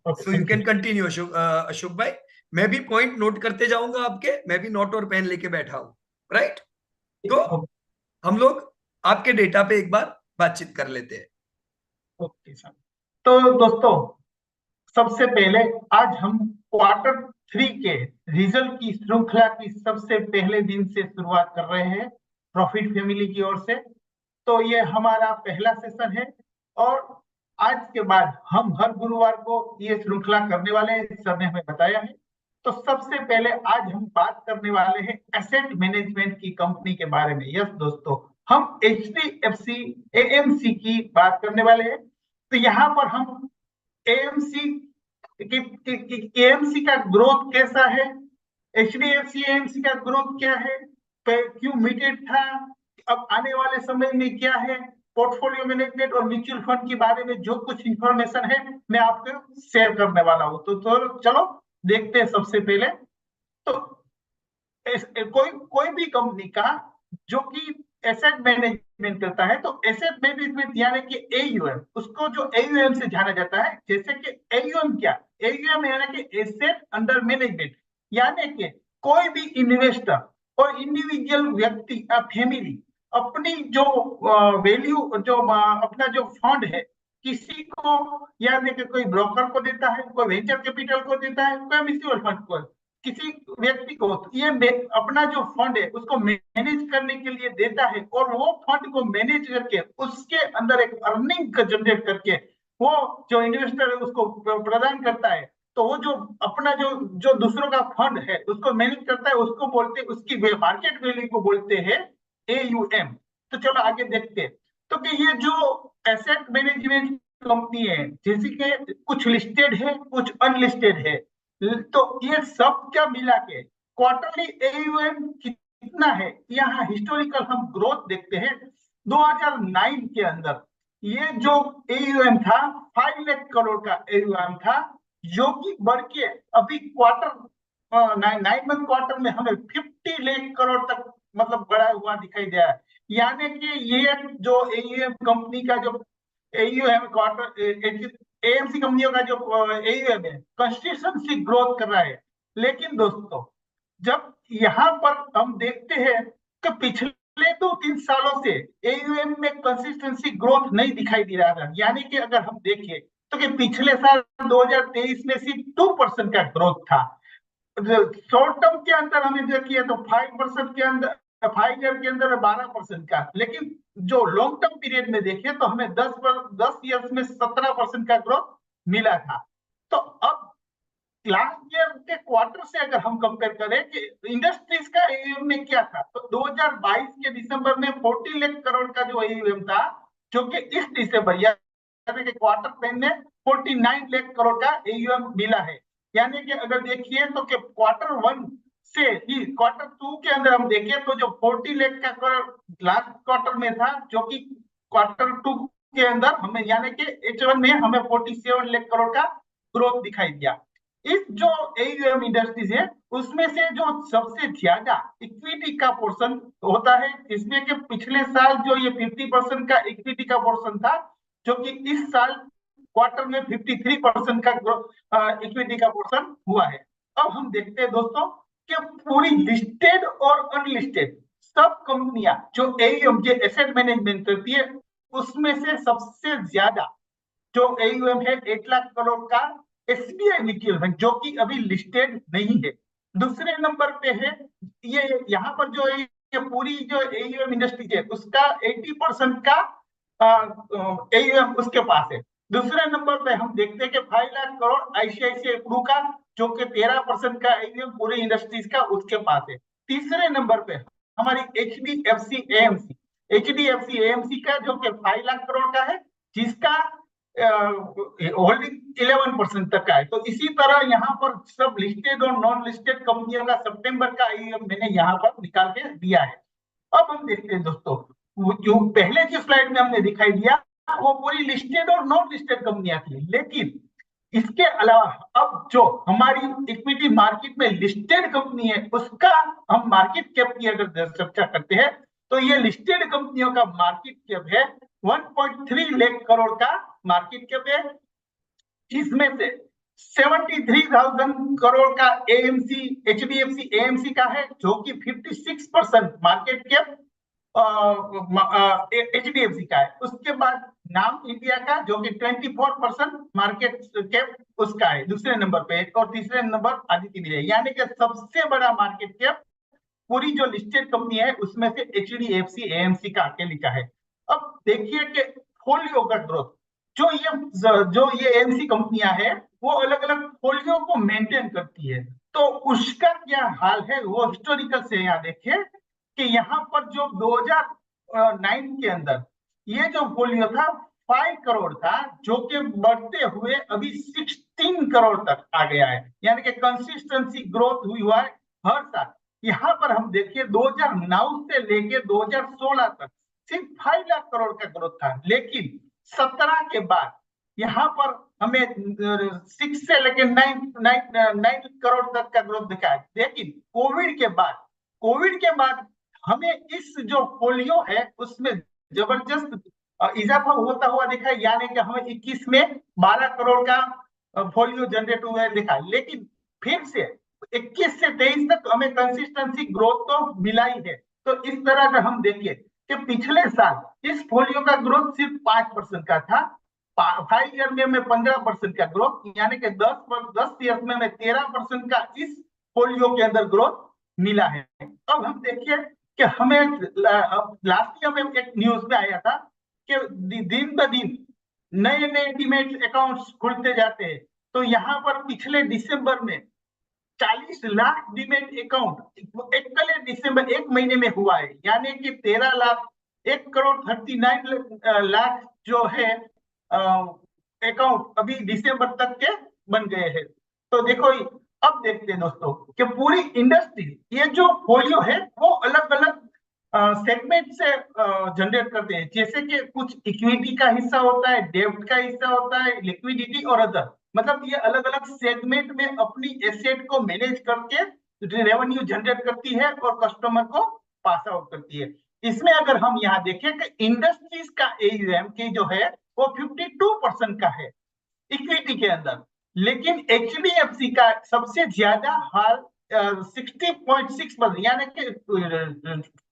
Okay, so you thank you. Can continue Ashok, Ashok भाई। मैं भी पॉइंट नोट करते जाऊंगा आपके, मैं भी नोट और पेन लेके बैठा हूँ। राइट। तो हम लोग आपके डेटा पे एक बार बातचीत कर लेते हैं। Okay sir. तो दोस्तों, सबसे पहले आज हम क्वार्टर थ्री के रिजल्ट की श्रृंखला की सबसे पहले दिन से शुरुआत कर रहे हैं प्रॉफिट फैमिली की ओर से। तो ये हमारा पहला सेशन है, और आज के बाद हम हर गुरुवार को ये श्रृंखला करने वाले हैं, सर ने हमें बताया है। तो सबसे पहले आज हम बात करने वाले हैं एसेट मैनेजमेंट की कंपनी के बारे में। यस दोस्तों, हम HDFC AMC की बात करने वाले हैं। तो यहाँ पर हम एएमसी एएमसी का ग्रोथ कैसा है, HDFC एएमसी का ग्रोथ क्या है, क्यों म्यूटेड था, अब आने वाले समय में क्या है, पोर्टफोलियो मैनेजमेंट और म्यूचुअल फंड के बारे में जो कुछ इंफॉर्मेशन है मैं आपको शेयर करने वाला हूँ। तो चलो देखते हैं। सबसे पहले तो कोई कोई भी कंपनी का जो कि एसेट मैनेजमेंट करता है, तो एसेट मैनेजमेंट यानी कि AUM, उसको जो AUM से जाना जाता है। जैसे कि AUM क्या, AUM यानी कि एसेट अंडर मैनेजमेंट, यानी कि कोई भी इन्वेस्टर और इंडिविजुअल व्यक्ति या फैमिली अपनी जो वैल्यू, जो अपना जो फंड है, किसी को, यानी कि कोई ब्रोकर को देता है, कोई वेंचर कैपिटल को देता है, कोई म्यूचुअल फंड को, किसी व्यक्ति को, तो ये अपना जो फंड है उसको मैनेज करने के लिए देता है, और वो फंड को मैनेज करके उसके अंदर एक अर्निंग का जनरेट करके वो जो इन्वेस्टर है उसको प्रदान करता है। तो वो जो अपना जो जो दूसरों का फंड है उसको मैनेज करता है, उसको बोलते हैं, उसकी मार्केट वैल्यू को बोलते हैं AUM। तो चलो आगे देखते हैं। तो कि ये जो एसेट मैनेजमेंट कंपनी है, जैसे कि कुछ लिस्टेड है, कुछ अनलिस्टेड है, तो ये सब क्या मिला के क्वार्टरली AUM कितना है, यहाँ हिस्टोरिकल हम ग्रोथ देखते हैं। 2009 के अंदर ये जो AUM था 5 लाख करोड़ का AUM था, जो कि बढ़ के अभी क्वार्टर 9 मंथ क्वार्टर में हमें 50 लाख करोड़ तक मतलब बढ़ा हुआ दिखाई दे रहा है। यानी कि ये जो AUM कंपनी का जो AUM क्वार्टर AMC कंपनियों का जो AUM है कंसिस्टेंसी ग्रोथ कर रहा है। लेकिन दोस्तों, जब यहाँ पर हम देखते हैं कि पिछले 2-3 सालों से AUM में कंसिस्टेंसी ग्रोथ नहीं दिखाई दे रहा था। यानी कि अगर हम देखें तो कि पिछले साल 2023 में सिर्फ 2% का ग्रोथ था। शॉर्ट टर्म के अंदर हमें देखिए तो 5% के अंदर, 5 ईयर के अंदर 12% का, लेकिन जो लॉन्ग टर्म पीरियड में देखिए तो हमें 10 ईयर्स में 17% का ग्रोथ मिला था। तो अब लास्ट ईयर के क्वार्टर से अगर हम कंपेयर करें कि इंडस्ट्रीज का AUM में क्या था, तो 2022 के दिसंबर में 40 लाख करोड़ का जो AUM था, जो कि इस दिसंबर यानी कि क्वार्टर टेन में 49 लाख करोड़ का AUM मिला है। यानी कि अगर देखिए तो कि क्वार्टर वन से ही क्वार्टर टू के अंदर हम देखें तो जो 40 लाख का करोड़ लास्ट क्वार्टर में था, जो कि क्वार्टर टू के अंदर हमें यानी कि H1 में हमें 47 लाख करोड़ का ग्रोथ दिखाई दिया। इस जो AUM इंडस्ट्रीज है उसमें से जो सबसे ज्यादा इक्विटी का पोर्शन होता है, इसमें के पिछले साल जो ये 50% का इक्विटी का पोर्शन था, जो कि इस साल क्वार्टर में 53% का इक्विटी का पोर्शन हुआ है। अब हम देखते हैं दोस्तों कि पूरी लिस्टेड और अनलिस्टेड सब कंपनियां जो AUM के एसेट मैनेजमेंट करती है, उसमें से सबसे ज्यादा जो AUM है 8 लाख करोड़ का SBI म्यूचुअल फंड, जो कि अभी लिस्टेड नहीं है। दूसरे नंबर पे है ये, यहाँ पर जो ये पूरी जो AUM इंडस्ट्री है उसका 80% का AUM उसके पास है। दूसरे नंबर पे हम देखते हैं कि 5 लाख करोड़ ICICI प्रू का, जो कि 13% का AUM पूरी इंडस्ट्रीज का उसके पास है। तीसरे नंबर पे हमारी HDFC AMC का, जो कि 5 लाख करोड़ का है, जिसका होल्डिंग 11% तक का है। तो इसी तरह यहाँ पर सब लिस्टेड और नॉन लिस्टेड कंपनियों का सितंबर का AUM मैंने यहाँ पर निकाल के दिया है। अब हम देखते हैं दोस्तों, जो पहले की स्लाइड में हमने दिखाई दिया वो पूरी लिस्टेड और नॉन लिस्टेड कंपनियां थी, लेकिन इसके अलावा अब जो हमारी इक्विटी मार्केट में लिस्टेड कंपनी है उसका हम मार्केट कैप की अगर चर्चा करते हैं, तो ये लिस्टेड कंपनियों का मार्केट कैप है 1.3 लाख करोड़ का मार्केट कैप है, जिसमें से 73,000 करोड़ का एएमसी, एचडीएफसी एएमसी का है, जो कि 56% मार्केट कैप एचडीएफसी का है। उसके बाद नाम इंडिया का, जो कि 24% मार्केट कैप उसका है दूसरे नंबर पे, और तीसरे नंबर आदित्य बिरला। यानी कि सबसे बड़ा मार्केट कैप पूरी जो लिस्टेड कंपनी है उसमें से एचडीएफसी एएमसी का अकेले का है। अब देखिए कि फोलियो का ग्रोथ, जो ये एएमसी कंपनियां हैं वो अलग अलग फोलियो को मेंटेन करती है, तो उसका क्या हाल है वो हिस्टोरिकल से यहाँ देखिए कि यहाँ पर जो 2009 के अंदर ये जो फोलियो था 5 करोड़ था, जो कि बढ़ते हुए अभी 16 करोड़ तक आ गया है। यानी कि कंसिस्टेंसी ग्रोथ हुआ है हर साल। यहाँ पर हम देखिए 2009 से लेके 2016 तक सिर्फ 5 लाख करोड़ का ग्रोथ था, लेकिन 17 के बाद यहाँ पर हमें 6 से लेके 9 करोड़ तक का ग्रोथ दिखा है। लेकिन कोविड के बाद हमें इस जो फोलियो है उसमें जबरदस्त इजाफा होता हुआ दिखा है। यानी कि हमें 21 में 12 करोड़ का फोलियो जनरेट हुआ है दिखा, लेकिन फिर से 21 से 23 तक हमें कंसिस्टेंसी ग्रोथ तो मिला ही है। तो इस तरह का हम देखिए कि पिछले साल इस फोलियो का ग्रोथ सिर्फ 5% का था, 5 ईयर में 15% का ग्रोथ, यानी कि 10 ईयर में 13% का इस फोलियो के अंदर ग्रोथ मिला है। अब हम देखिए कि हमें लास्ट ईयर में एक न्यूज में आया था कि दिन ब दिन नए नए डीमैट अकाउंट्स खुलते जाते हैं। तो यहाँ पर पिछले दिसंबर में 40 लाख डीमैट अकाउंट एक दिसंबर एक महीने में हुआ है। यानी कि 13 लाख 1 करोड़ 39 लाख जो है अकाउंट अभी दिसंबर तक के बन गए हैं। तो देखो अब देखते हैं दोस्तों कि पूरी इंडस्ट्री ये जो फोलियो है वो अलग अलग सेगमेंट से जनरेट करते हैं। जैसे कि कुछ इक्विटी का हिस्सा होता है, डेब्ट का हिस्सा होता है, लिक्विडिटी और अदर, मतलब ये अलग अलग सेगमेंट में अपनी एसेट को मैनेज करके रेवेन्यू जनरेट करती है और कस्टमर को पास आउट करती है। इसमें अगर हम यहाँ देखें कि इंडस्ट्रीज का एयूएम की जो है वो 52% का है इक्विटी के अंदर, लेकिन एचडीएफसी का सबसे ज्यादा हाल 60.6%, यानी कि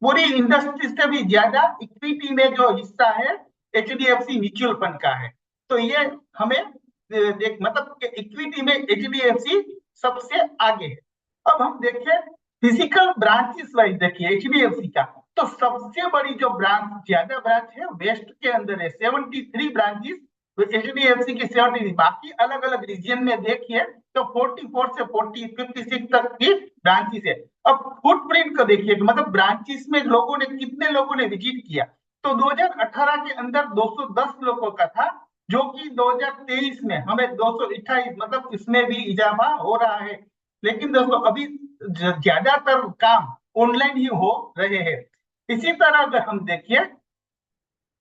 पूरी इंडस्ट्री से भी ज्यादा इक्विटी में जो हिस्सा है एचडीएफसी म्यूचुअल फंड का है। तो ये हमें देख मतलब इक्विटी में एचडीएफसी सबसे आगे है। अब हम देखें फिजिकल ब्रांचेस वाइज, देखिए एचडीएफसी का तो सबसे बड़ी जो ब्रांच, ज्यादा ब्रांच है वेस्ट के अंदर है, 73 ब्रांचेस एचडीएफसी की 73। बाकी अलग अलग रीजन में देखिए तो 44 से 56 तक की ब्रांचेस है। अब फुटप्रिंट को देखिए, मतलब ब्रांचेस में लोगों ने कितने लोगों ने विजिट किया, तो 2018 के अंदर 210 लोगों का था, जो कि 2023 में हमें 228, मतलब इसमें भी इजाफा हो रहा है। लेकिन दोस्तों अभी ज्यादातर काम ऑनलाइन ही हो रहे हैं। इसी तरह अगर हम देखिए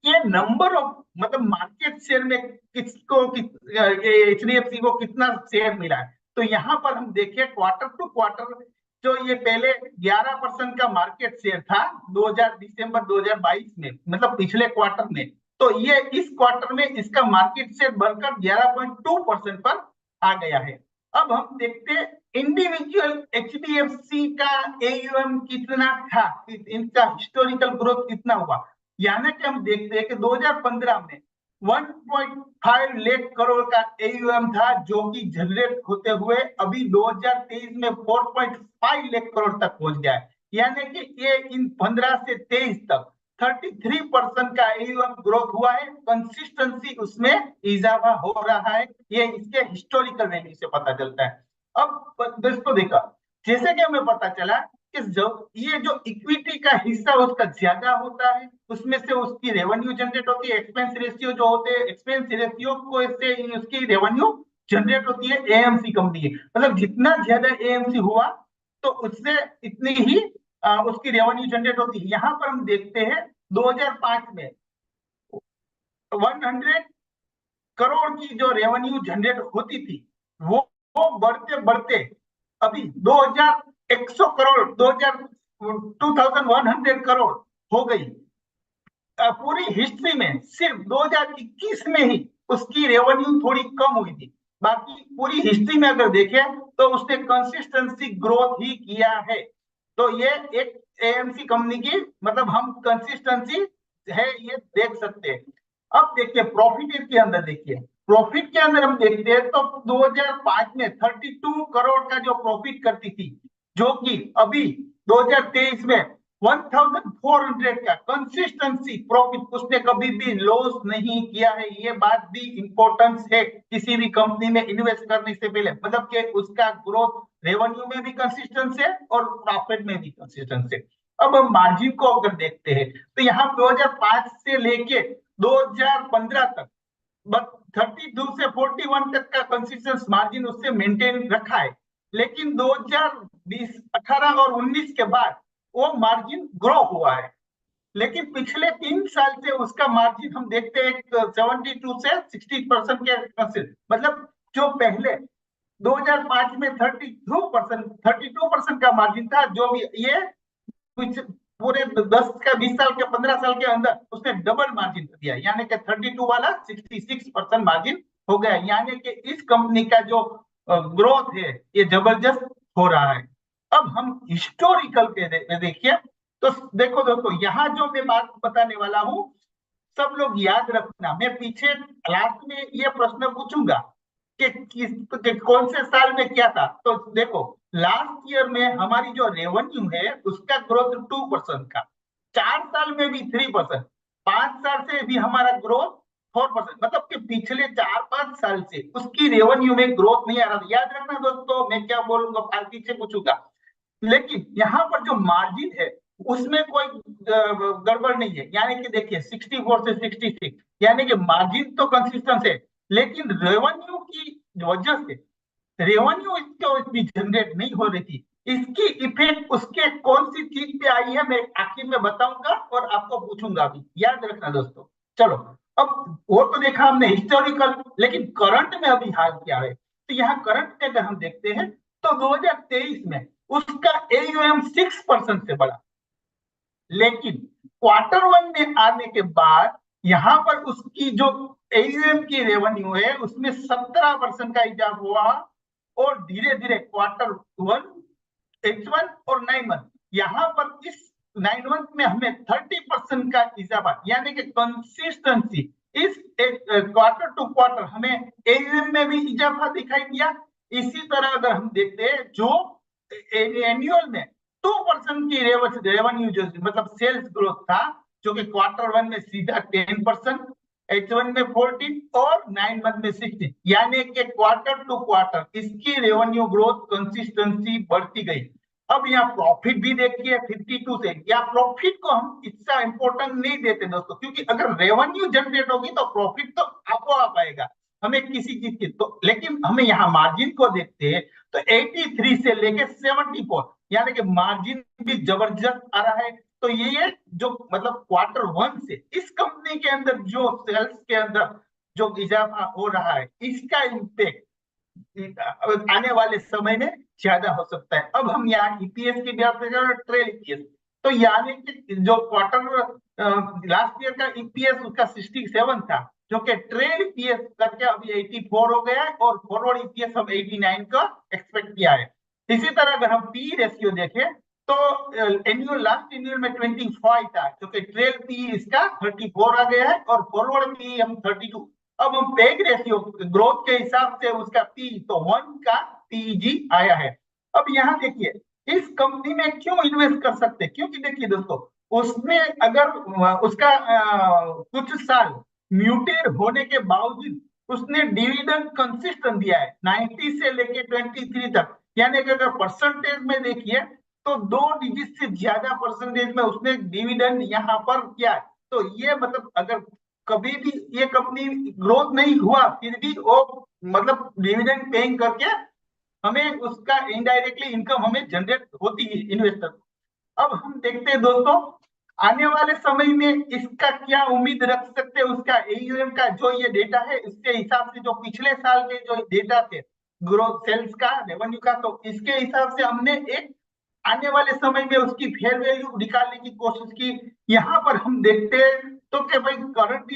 ये नंबर ऑफ, मतलब मार्केट शेयर में किसको एचडीएफसी को कितना शेयर मिला है, तो यहाँ पर हम देखिए क्वार्टर टू क्वार्टर जो ये पहले 11% का मार्केट शेयर था दिसंबर 2022 में, मतलब पिछले क्वार्टर में, तो ये इस क्वार्टर में इसका मार्केट शेयर बढ़कर 11.2% पर आ गया है। अब हम देखते हैं इंडिविजुअल एचडीएफसी का एयूएम कितना था, इनका हिस्टोरिकल ग्रोथ कितना हुआ। यानी कि हम देखते हैं कि 2015 में 1.5 लाख करोड़ का एयूएम था, जो कि जनरेट होते हुए अभी 2023 में 4.5 लाख करोड़ तक पहुंच गया है। यानी कि ये इन 15 से 23 तक 33% का एयूएम ग्रोथ हुआ है। कंसिस्टेंसी उसमें इजाफा हो रहा है, ये इसके हिस्टोरिकल वैल्यू से पता चलता है। अब दोस्तों देखा, जैसे कि हमें पता चला कि ये जो इक्विटी का हिस्सा उसका ज्यादा होता है, उसमें से उसकी रेवेन्यू जनरेट होती है। एक्सपेंस रेशियो जो होते हैं, एक्सपेंस रेशियो को से उसकी रेवेन्यू जनरेट होती है एएमसी कंपनी, मतलब जितना ज्यादा एएमसी हुआ तो उससे इतनी ही उसकी रेवेन्यू जनरेट होती है। यहाँ पर हम देखते हैं 2005 में 100 करोड़ की जो रेवेन्यू जनरेट होती थी वो बढ़ते बढ़ते अभी 2100 करोड़ 2100 करोड़ हो गई। पूरी हिस्ट्री में सिर्फ 2021 में ही उसकी रेवेन्यू थोड़ी कम हुई थी। बाकी पूरी हिस्ट्री में अगर देखें तो उसने कंसिस्टेंसी ग्रोथ ही किया है। तो ये एक एएमसी कंपनी की मतलब हम कंसिस्टेंसी है ये देख सकते हैं। अब देखिए प्रॉफिट के अंदर, देखिए प्रॉफिट के अंदर हम देखते हैं तो 2005 में 32 करोड़ का जो प्रॉफिट करती थी, जो कि अभी 2023 में 1400 का कंसिस्टेंसी प्रॉफिट, उसने कभी भी लॉस नहीं किया है। ये बात भी इंपॉर्टेंस है किसी भी कंपनी में इन्वेस्ट करने से पहले, मतलब कि उसका ग्रोथ रेवेन्यू में भी कंसिस्टेंस है और प्रॉफिट में भी कंसिस्टेंस है। अब हम मार्जिन को अगर देखते हैं तो यहाँ 2005 से लेके 2015 तक 32 से 41 तक का कंसिस्टेंस मार्जिन उससे मेंटेन रखा है। लेकिन 2020 18 और 19 के बाद वो मार्जिन ग्रो हुआ है। लेकिन पिछले 3 साल से उसका मार्जिन हम देखते हैं 72 से 60% के, मतलब जो पहले 2005 में 32% का मार्जिन था, जो भी ये कुछ पूरे 10 का 20 साल के 15 साल के अंदर उसने डबल मार्जिन कर दिया, यानी कि 32 वाला 66% मार्जिन हो गया। यानी कि इस कंपनी का जो ग्रोथ है ये जबरदस्त हो रहा है। अब हम हिस्टोरिकल पे देखिए तो देखो दोस्तों, यहाँ जो मैं बात बताने वाला हूँ सब लोग याद रखना। मैं पीछे लास्ट में ये प्रश्न पूछूंगा कि कौन से साल में क्या था। तो देखो लास्ट ईयर में हमारी जो रेवेन्यू है उसका ग्रोथ 2% का, 4 साल में भी 3%, 5 साल से भी हमारा ग्रोथ 4%, मतलब कि पिछले 4-5 साल से उसकी रेवेन्यू में ग्रोथ नहीं आ रहा था। याद रखना दोस्तों, मैं क्या बोलूंगा पीछे पूछूंगा। लेकिन यहाँ पर जो मार्जिन है उसमें कोई गड़बड़ नहीं है, यानी कि देखिए 64 से 66, यानी कि मार्जिन तो कंसिस्टेंट है। लेकिन रेवेन्यू की वजह से रेवेन्यू इसको इतनी जनरेट नहीं हो रही थी। इसकी इफेक्ट उसके कौन सी चीज पे आई है मैं आखिर में बताऊंगा और आपको पूछूंगा भी, याद रखना दोस्तों। चलो, अब वो तो देखा हमने हिस्टोरिकल, लेकिन करंट में अभी हाल क्या है। तो यहाँ करंट में अगर हम देखते हैं तो 2023 में उसका एयूएम 6% से बढ़ा। लेकिन क्वार्टर 1 में आने के बाद यहां पर उसकी जो एयूएम की रेवेन्यू है उसमें 17% का इजाफा हुआ। और धीरे धीरे क्वार्टर 1, H1 और 9 मंथ, यहाँ पर इस 9 मंथ में हमें 30% का इजाफा, यानी कि कंसिस्टेंसी इस क्वार्टर टू क्वार्टर हमें एयूएम में भी इजाफा दिखाई दिया। इसी तरह अगर हम देखते हैं जो एनुअल में 2% की रेवेन्यू जो मतलब सेल्स ग्रोथ था, जो कि क्वार्टर 1 में सीधा 10%, H1 में 14 और 9 मंथ में 16, यानी कि क्वार्टर टू क्वार्टर इसकी रेवेन्यू ग्रोथ कंसिस्टेंसी बढ़ती गई। अब यहाँ प्रॉफिट भी देखिए 52 से, या प्रॉफिट को हम इतना इंपॉर्टेंट नहीं देते दोस्तों, क्योंकि अगर रेवेन्यू जनरेट होगी तो प्रॉफिट तो आपको आ पाएगा हमें किसी चीज की। तो लेकिन हमें यहाँ मार्जिन को देखते हैं तो 83 से लेके 74, यानी कि मार्जिन भी जबरदस्त आ रहा है। तो ये जो मतलब क्वार्टर 1 से इस कंपनी के अंदर जो सेल्स के अंदर जो इजाफा हो रहा है इसका इम्पेक्ट आने वाले समय में ज्यादा हो सकता है। अब हम यहाँ ईपीएस की बात करें, ट्रेल ईपीएस, तो यानी कि जो क्वार्टर लास्ट ईयर का ईपीएस उसका 67 था, जो कि ट्रेल ईपीएस करके अभी 84 हो गया है, और फॉरवर्ड ईपीएस हम 89 का एक्सपेक्ट किया है। इसी तरह अगर हम पी रेशियो देखें तो एनुअल लास्ट एनुअल में 25 था, जो कि ट्रेल पी इसका 34 आ गया है, और फॉरवर्ड पी हम 32। अब हम पेग रेशियो ग्रोथ के हिसाब से उसका पी तो 1 का पीजी आया है। अब यहाँ देखिए इस कंपनी में क्यों इन्वेस्ट कर सकते हैं, क्योंकि देखिए दोस्तों उसमें अगर उसका कुछ साल म्यूटेड होने के बावजूद उसने डिविडेंड कंसिस्टेंट दिया है 90 से लेके 23 तक, यानी कि अगर परसेंटेज में देखिए तो 2 डिजिट से ज्यादा परसेंटेज में उसने डिविडेंड यहाँ पर किया है। तो ये मतलब अगर कभी भी ये कंपनी ग्रोथ नहीं हुआ फिर भी वो मतलब डिविडेंड पेइंग करके हमें उसका इनडायरेक्टली इनकम हमें जनरेट होती है इन्वेस्टर। अब हम देखते हैं दोस्तों आने वाले समय में इसका क्या उम्मीद रख सकते हैं, उसका एयूएम का जो ये डेटा है इसके हिसाब से जो पिछले साल के जो डेटा थे ग्रोथ सेल्स का रेवेन्यू का, तो इसके हिसाब से हमने एक आने वाले समय में उसकी फेयर वैल्यू निकालने की कोशिश की। यहाँ पर हम देखते हैं तो कि भाई करंट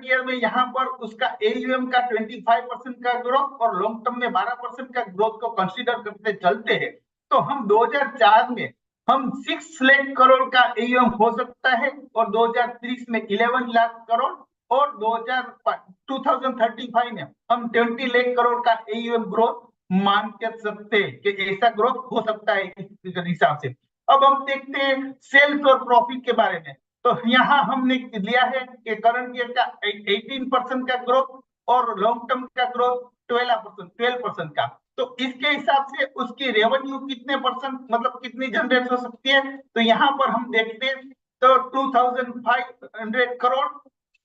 ईयर में यहाँ पर उसका एयूएम का 25% का ग्रोथ और लॉन्ग टर्म में 12% का ग्रोथ को कंसीडर करते चलते हैं, तो हम 2004 में हम 6 लाख करोड़ का एयूएम हो सकता है, और 2030 में 11 लाख करोड़, और 2035 में हम 20 लाख करोड़ का एयूएम ग्रोथ मान के सकते हैं कि ऐसा ग्रोथ हो सकता है इस हिसाब से। अब हम देखते हैं सेल्स और प्रॉफिट के बारे में। तो यहाँ हमने लिया है कि करंट ईयर का 18% का ग्रोथ और लॉन्ग टर्म का ग्रोथ 12% का। तो इसके हिसाब से उसकी रेवेन्यू कितने परसेंट मतलब कितनी जनरेट हो सकती है, तो यहाँ पर हम देखते हैं तो 2500 करोड़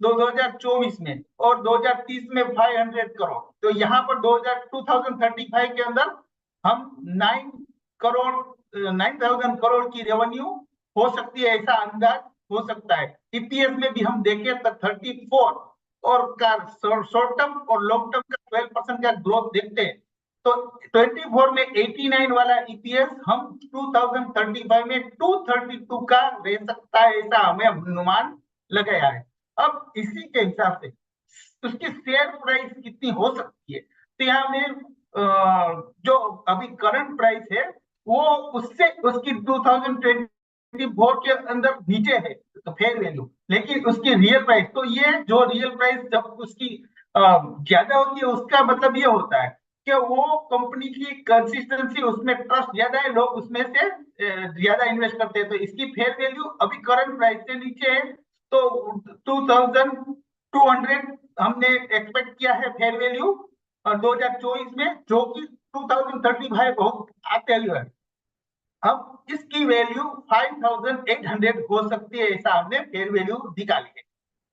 2024 में, और 2030 में 500 करोड़। तो यहाँ पर 2035 के अंदर हम 9,000 करोड़ की रेवेन्यू हो सकती है, ऐसा अंदाज हो सकता है। ईपीएस में भी हम देखें तो 34 और का शॉर्ट टर्म और लॉन्ग टर्म का 12% का ग्रोथ देखते हैं, तो 24 में 89 वाला ईपीएस हम 2035 में 232 का रह सकता है, ऐसा हमें अनुमान लगाया है। अब इसी के हिसाब से उसकी शेयर प्राइस कितनी हो सकती है, तो यहाँ में जो अभी करंट प्राइस है वो उससे उसकी 2024 के अंदर नीचे है तो फेयर वैल्यू, लेकिन उसकी रियल प्राइस, तो ये जो रियल प्राइस जब उसकी ज्यादा होती है उसका मतलब ये होता है कि वो कंपनी की कंसिस्टेंसी, उसमें ट्रस्ट ज्यादा है, लोग उसमें से ज्यादा इन्वेस्ट करते हैं, तो इसकी फेयर वैल्यू अभी करंट प्राइस से नीचे है, तो 2200 हमने एक्सपेक्ट किया है फेयर वैल्यू 2024 में, जो कि 2035 बहुत आते हुए है। अब इसकी वैल्यू 5800 हो सकती है, ऐसा हमने फेयर वैल्यू निकाली है।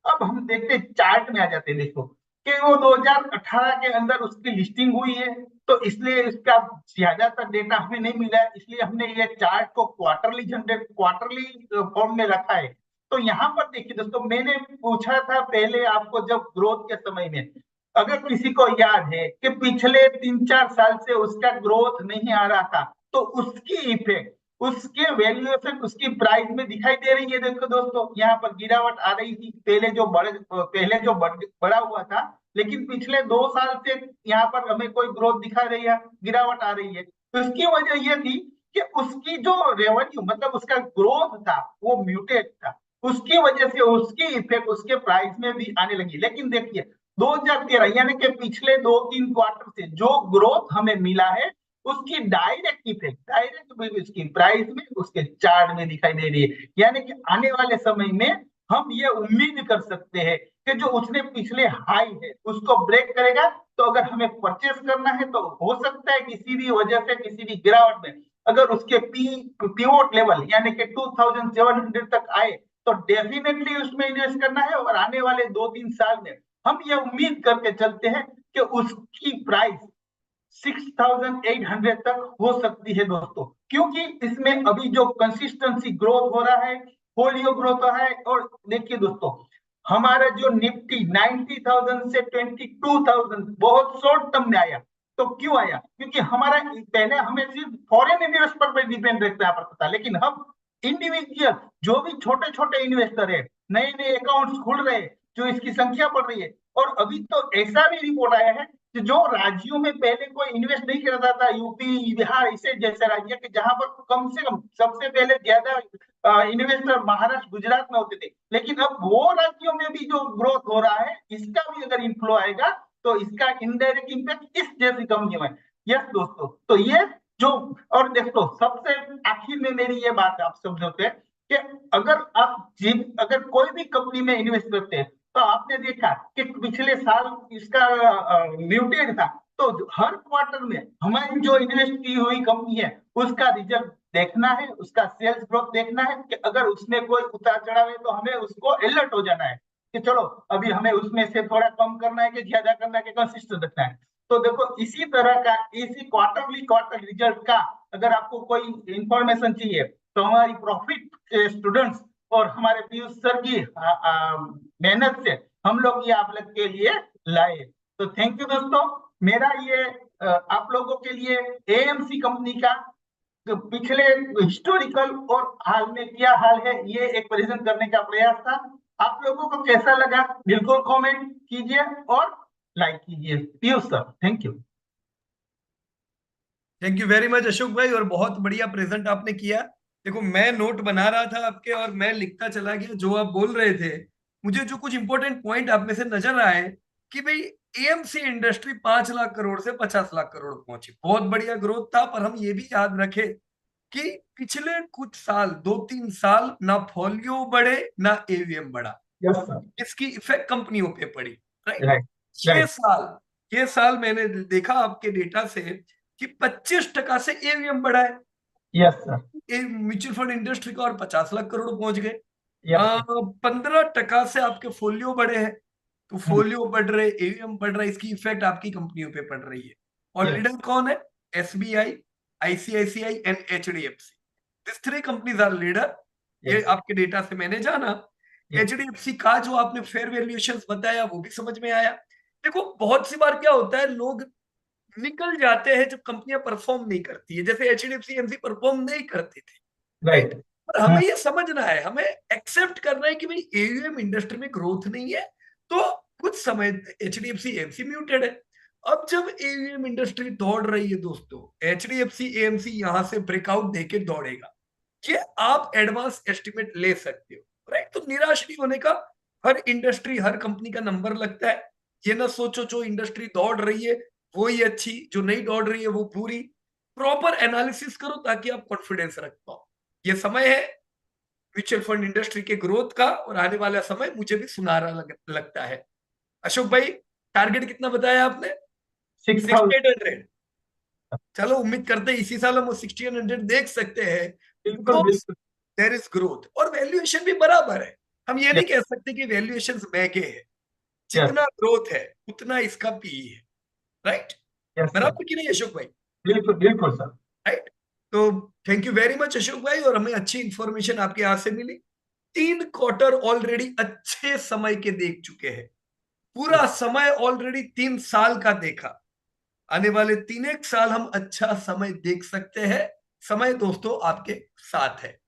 अब हम देखते हैं चार्ट में आ जाते हैं, देखो कि वो 2018 के अंदर उसकी लिस्टिंग हुई है, तो इसलिए इसका ज्यादातर डेटा हमें नहीं मिला है, इसलिए हमने ये चार्ट को क्वार्टरली फॉर्म में रखा है। तो यहाँ पर देखिए दोस्तों, मैंने पूछा था पहले आपको जब ग्रोथ के समय में, अगर किसी को याद है कि पिछले 3-4 साल से उसका ग्रोथ नहीं आ रहा था, तो उसकी इफेक्ट उसके वैल्यूएशन उसकी प्राइस में दिखाई दे रही है। देखो दोस्तों, यहाँ पर गिरावट आ रही थी, पहले जो बढ़ा हुआ था, लेकिन पिछले 2 साल से यहाँ पर हमें कोई ग्रोथ दिखा रही है, गिरावट आ रही है। तो इसकी वजह यह थी कि उसकी जो रेवेन्यू मतलब उसका ग्रोथ था वो म्यूटेड था, उसकी वजह से उसकी इफेक्ट उसके प्राइस में भी आने लगी। लेकिन देखिए 2013 यानी कि पिछले 2-3 क्वार्टर से जो ग्रोथ हमें मिला है, उसकी डायरेक्ट उसकी प्राइस में उसके चार्ट में दिखाई दे रही है। यानी कि आने वाले समय में हम ये उम्मीद कर सकते हैं कि जो उसने पिछले हाई है उसको ब्रेक करेगा, तो अगर हमें परचेस करना है तो हो सकता है किसी भी वजह से किसी भी गिरावट में अगर उसके पिवोट लेवल यानी कि 2700 तक आए, तो डेफिनेटली उसमें इन्वेस्ट करना है। और आने वाले 2-3 साल में हम ये उम्मीद करके चलते हैं कि उसकी प्राइस 6800 तक हो सकती है दोस्तों, क्योंकि इसमें अभी जो कंसिस्टेंसी ग्रोथ हो रहा है, फोलियो ग्रोथ हो रहा है। और देखिए दोस्तों, हमारा जो निफ्टी 90,000 से 22,000 बहुत शॉर्ट टर्म में आया, तो क्यों आया? क्योंकि हमारा पहले हमें सिर्फ फॉरेन इन्वेस्टर पर डिपेंड रहता था, लेकिन हम इंडिविजुअल जो भी छोटे छोटे इन्वेस्टर है, नए नए अकाउंट्स खुल रहे हैं, जो इसकी संख्या बढ़ रही है। और अभी तो ऐसा भी रिपोर्ट आया है कि जो राज्यों में पहले कोई इन्वेस्ट नहीं करता था, यूपी बिहार इसे जैसे राज्य के, जहां पर कम से कम सबसे पहले ज्यादा इन्वेस्टर महाराष्ट्र गुजरात में होते थे, लेकिन अब वो राज्यों में भी जो ग्रोथ हो रहा है, इसका भी अगर इन्फ्लो आएगा तो इसका इनडायरेक्ट इम्पैक्ट इस जैसी कंपनियों में। यस दोस्तों, तो ये जो, और दोस्तों सबसे आखिर में मेरी ये बात आप समझोगे कि अगर कोई भी कंपनी में इन्वेस्ट करते हैं, तो आपने देखा कि पिछले साल इसका म्यूटेड था, तो हर क्वार्टर में हमारी जो इन्वेस्ट की हुई कंपनी है उसका रिजल्ट देखना है, उसका सेल्स ग्रोथ देखना है, कि अगर उसमें कोई उतार चढ़ाव है तो हमें उसको अलर्ट हो जाना है कि चलो अभी हमें उसमें से थोड़ा कम करना है कि ज्यादा करना है कि कंसिस्टेंट रखना है। तो देखो इसी तरह का इसी क्वार्टर रिजल्ट का अगर आपको कोई इंफॉर्मेशन चाहिए, तो हमारी प्रॉफिट स्टूडेंट्स और हमारे पीयूष सर की मेहनत से हम लोग ये आप लोग के लिए लाए। तो थैंक यू दोस्तों, मेरा ये आप लोगों के लिए एएमसी कंपनी का पिछले हिस्टोरिकल और हाल में क्या हाल है, ये एक प्रेजेंट करने का प्रयास था। आप लोगों को कैसा लगा बिल्कुल कमेंट कीजिए और लाइक कीजिए। Piyush sir, thank you. Thank you very much Ashok भाई, और बहुत बढ़िया प्रेजेंट आपने किया। देखो मैं नोट बना रहा था आपके और मैं लिखता चला गया जो आप बोल रहे थे। मुझे जो कुछ इंपॉर्टेंट पॉइंट आप में से नजर आए कि भाई एएमसी इंडस्ट्री 5 लाख करोड़ से 50 लाख करोड़ पहुंची, बहुत बढ़िया ग्रोथ था। पर हम ये भी याद रखें कि पिछले कुछ साल, 2-3 साल, ना फॉलियो बढ़े ना एवीएम बढ़ा। Yes sir. इसकी इफेक्ट कंपनियों पे पड़ी, राइट। राइट। ये राइट। साल ये साल मैंने देखा आपके डेटा से कि 25% से एवीएम बढ़ा है। Yes sir. Mutual fund industry का और 50 लाख करोड़ पहुंच गए। Yes sir. 15% से आपके फोलियो बढ़े हैं। तो हम्म। फोलियो बढ़ रहे, एवीएम बढ़ रहा है, इसकी इफेक्ट आपकी कंपनियों पे पड़ रही है। और यस। लीडर कौन है? SBI, ICICI and HDFC. This 3 companies are leader. ये यस। आपके डेटा से मैंने जाना। यस। एचडीएफसी का जो आपने फेयर वैल्यूएशन बताया वो भी समझ में आया। देखो बहुत सी बार क्या होता है, लोग निकल जाते हैं जब कंपनियां परफॉर्म नहीं करती है, जैसे एचडीएफसी एमसी परफॉर्म नहीं करती थी, राइट। राइट। पर हमें ये समझना है, हमें एक्सेप्ट करना है कि भाई एयूएम इंडस्ट्री में ग्रोथ नहीं है, तो कुछ समय एचडीएफसी एमसी म्यूटेड है। अब जब एयूएम इंडस्ट्री दौड़ रही है दोस्तों, एचडीएफसी एमसी यहां से ब्रेकआउट देके दौड़ेगा, ये आप एडवांस एस्टिमेट ले सकते हो, राइट। तो निराश नहीं होने का। हर इंडस्ट्री, हर कंपनी का नंबर लगता है। ये ना सोचो जो इंडस्ट्री दौड़ रही है वो ही अच्छी, जो नहीं दौड़ रही है वो पूरी। प्रॉपर एनालिसिस करो ताकि आप कॉन्फिडेंस रख पाओ। ये समय है म्यूचुअल फंड इंडस्ट्री के ग्रोथ का, और आने वाला समय मुझे भी सुनहरा लगता है। अशोक भाई, टारगेट कितना बताया आपने? 6,000। 6,800। चलो उम्मीद करते हैं इसी साल हम 1,600 देख सकते हैं, बिल्कुल बिकॉज बिल्कुल। देयर इज ग्रोथ और वैल्यूएशन भी बराबर है। हम ये नहीं यस। कह सकते कि वैल्यूएशन महंगे है। यस। जितना ग्रोथ है उतना इसका पीई है, राइट। Yes sir. बराबर कि नहीं अशोक भाई? बिल्कुल बिल्कुल सर। राइट। तो thank you very much Ashok भाई, और हमें अच्छी इंफॉर्मेशन आपके यहाँ से मिली। 3 क्वार्टर ऑलरेडी अच्छे समय के देख चुके हैं। पूरा समय ऑलरेडी 3 साल का देखा। आने वाले 3 एक साल हम अच्छा समय देख सकते हैं। समय दोस्तों आपके साथ है।